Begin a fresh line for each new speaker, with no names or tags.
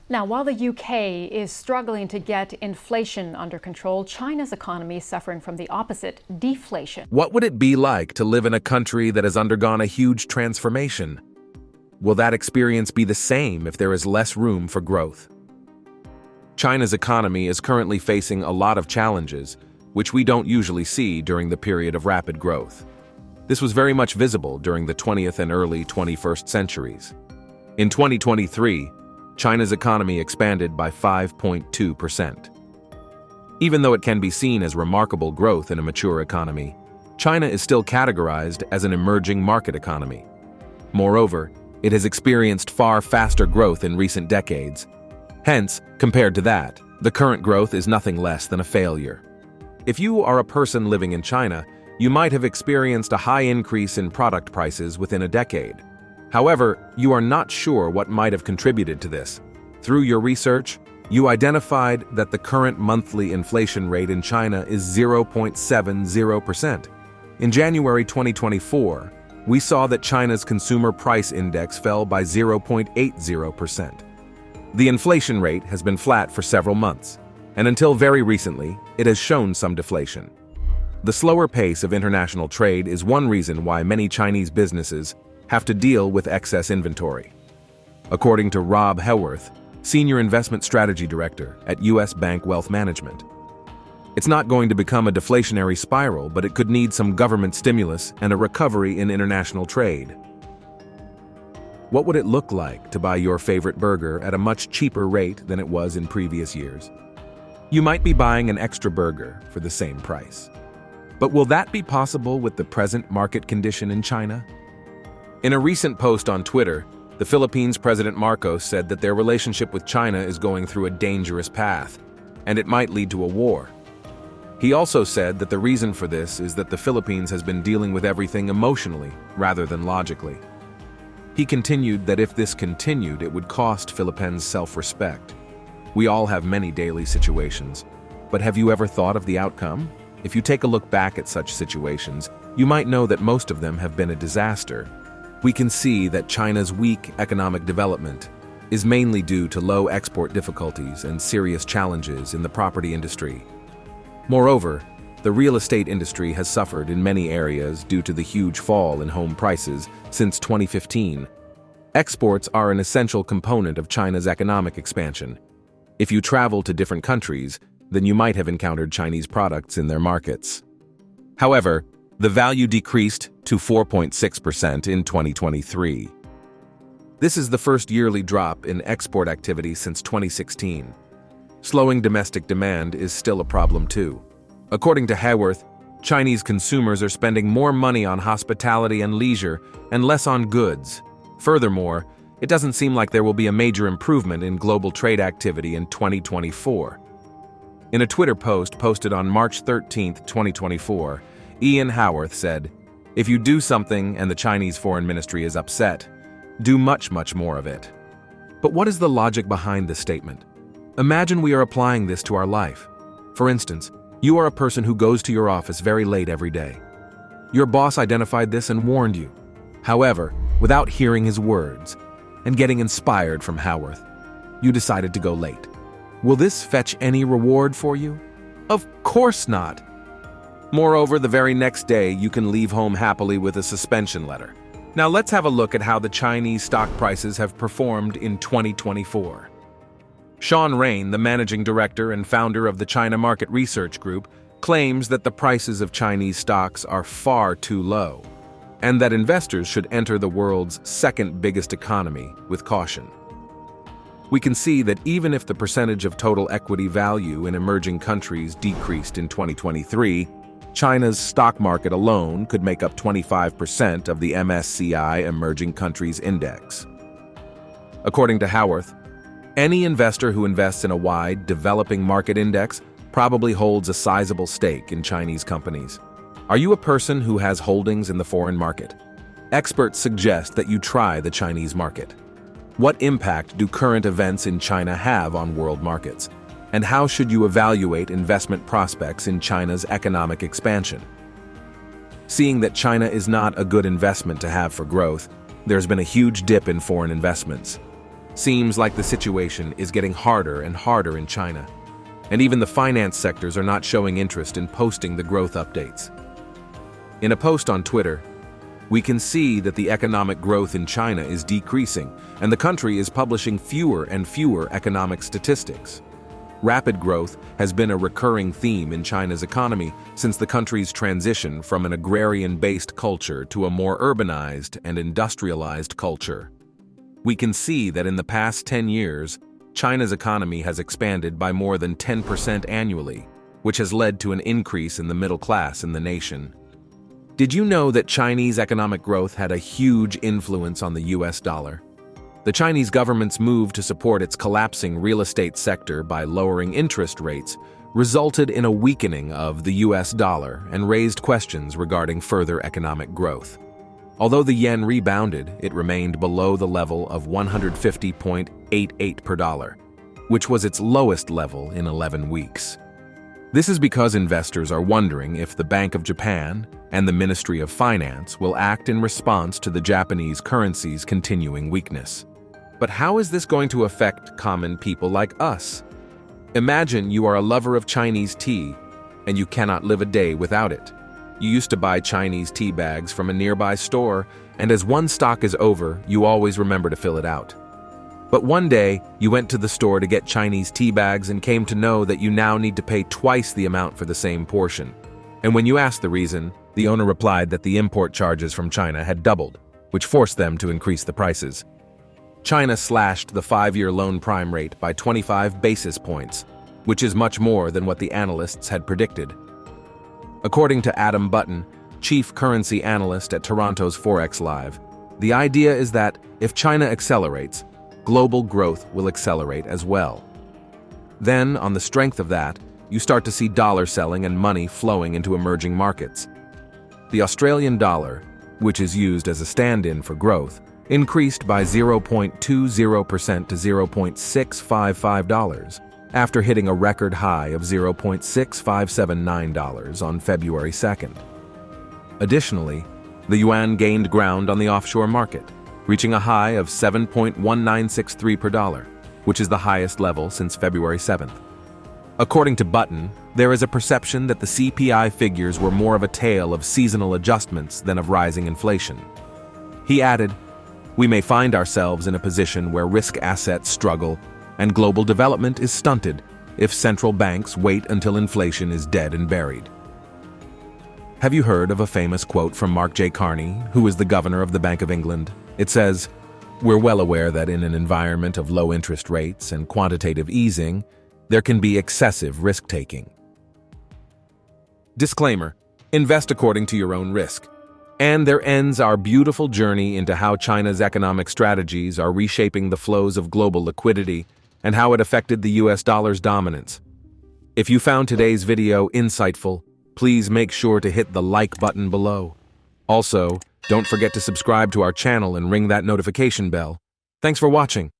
Now, while the UK is struggling to get inflation under control, China's economy is suffering from the opposite, deflation.
What would it be like to live in a country that has undergone a huge transformation? Will that experience be the same if there is less room for growth? China's economy is currently facing a lot of challenges, which we don't usually see during the period of rapid growth. This was very much visible during the 20th and early 21st centuries. In 2023, China's economy expanded by 5.2%. Even though it can be seen as remarkable growth in a mature economy, China is still categorized as an emerging market economy. Moreover, it has experienced far faster growth in recent decades. Hence, compared to that, the current growth is nothing less than a failure. If you are a person living in China, you might have experienced a high increase in product prices within a decade. However, you are not sure what might have contributed to this. Through your research, you identified that the current monthly inflation rate in China is 0.70%. In January 2024, we saw that China's consumer price index fell by 0.80%. The inflation rate has been flat for several months, and until very recently, it has shown some deflation. The slower pace of international trade is one reason why many Chinese businesses have to deal with excess inventory. According to Rob Heworth, Senior Investment Strategy Director at U.S. Bank Wealth Management, it's not going to become a deflationary spiral, but it could need some government stimulus and a recovery in international trade. What would it look like to buy your favorite burger at a much cheaper rate than it was in previous years? You might be buying an extra burger for the same price. But will that be possible with the present market condition in China? In a recent post on Twitter, the Philippines President Marcos said that their relationship with China is going through a dangerous path, and it might lead to a war. He also said that the reason for this is that the Philippines has been dealing with everything emotionally rather than logically. He continued that if this continued, it would cost Philippines self-respect. We all have many daily situations, but have you ever thought of the outcome? If you take a look back at such situations, you might know that most of them have been a disaster. We can see that China's weak economic development is mainly due to low export difficulties and serious challenges in the property industry. Moreover, the real estate industry has suffered in many areas due to the huge fall in home prices since 2015. Exports are an essential component of China's economic expansion. If you travel to different countries, then you might have encountered Chinese products in their markets. However, the value decreased to 4.6% in 2023. This is the first yearly drop in export activity since 2016. Slowing domestic demand is still a problem too. According to Haworth, Chinese consumers are spending more money on hospitality and leisure and less on goods. Furthermore, it doesn't seem like there will be a major improvement in global trade activity in 2024. In a Twitter post posted on March 13, 2024, Ian Haworth said, "If you do something and the Chinese Foreign Ministry is upset, do much more of it." But what is the logic behind this statement? Imagine we are applying this to our life. For instance, you are a person who goes to your office very late every day. Your boss identified this and warned you. However, without hearing his words and getting inspired from Haworth, you decided to go late. Will this fetch any reward for you? Of course not. Moreover, the very next day, you can leave home happily with a suspension letter. Now let's have a look at how the Chinese stock prices have performed in 2024. Sean Rain, the managing director and founder of the China Market Research Group, claims that the prices of Chinese stocks are far too low, and that investors should enter the world's second biggest economy with caution. We can see that even if the percentage of total equity value in emerging countries decreased in 2023, China's stock market alone could make up 25% of the MSCI Emerging Countries Index. According to Haworth, any investor who invests in a wide, developing market index probably holds a sizable stake in Chinese companies. Are you a person who has holdings in the foreign market? Experts suggest that you try the Chinese market. What impact do current events in China have on world markets? And how should you evaluate investment prospects in China's economic expansion? Seeing that China is not a good investment to have for growth, there's been a huge dip in foreign investments. Seems like the situation is getting harder and harder in China, and even the finance sectors are not showing interest in posting the growth updates. In a post on Twitter, we can see that the economic growth in China is decreasing, and the country is publishing fewer and fewer economic statistics. Rapid growth has been a recurring theme in China's economy since the country's transition from an agrarian-based culture to a more urbanized and industrialized culture. We can see that in the past 10 years, China's economy has expanded by more than 10% annually, which has led to an increase in the middle class in the nation. Did you know that Chinese economic growth had a huge influence on the US dollar? The Chinese government's move to support its collapsing real estate sector by lowering interest rates resulted in a weakening of the US dollar and raised questions regarding further economic growth. Although the yen rebounded, it remained below the level of 150.88 per dollar, which was its lowest level in 11 weeks. This is because investors are wondering if the Bank of Japan and the Ministry of Finance will act in response to the Japanese currency's continuing weakness. But how is this going to affect common people like us? Imagine you are a lover of Chinese tea, and you cannot live a day without it. You used to buy Chinese tea bags from a nearby store, and as one stock is over, you always remember to fill it out. But one day, you went to the store to get Chinese tea bags and came to know that you now need to pay twice the amount for the same portion. And when you asked the reason, the owner replied that the import charges from China had doubled, which forced them to increase the prices. China slashed the 5-year loan prime rate by 25 basis points, which is much more than what the analysts had predicted. According to Adam Button, chief currency analyst at Toronto's Forex Live, the idea is that if China accelerates, global growth will accelerate as well. Then, on the strength of that, you start to see dollar selling and money flowing into emerging markets. The Australian dollar, which is used as a stand-in for growth, increased by 0.20% to $0.655 after hitting a record high of $0.6579 on February 2nd. Additionally, the yuan gained ground on the offshore market, reaching a high of 7.1963 per dollar, which is the highest level since February 7th. According to Button, there is a perception that the CPI figures were more of a tale of seasonal adjustments than of rising inflation. He added, "We may find ourselves in a position where risk assets struggle and global development is stunted if central banks wait until inflation is dead and buried." Have you heard of a famous quote from Mark J. Carney, who is the governor of the Bank of England? It says, "We're well aware that in an environment of low interest rates and quantitative easing, there can be excessive risk-taking." Disclaimer: invest according to your own risk. And there ends our beautiful journey into how China's economic strategies are reshaping the flows of global liquidity and how it affected the US dollar's dominance. If you found today's video insightful, please make sure to hit the like button below. Also, don't forget to subscribe to our channel and ring that notification bell. Thanks for watching.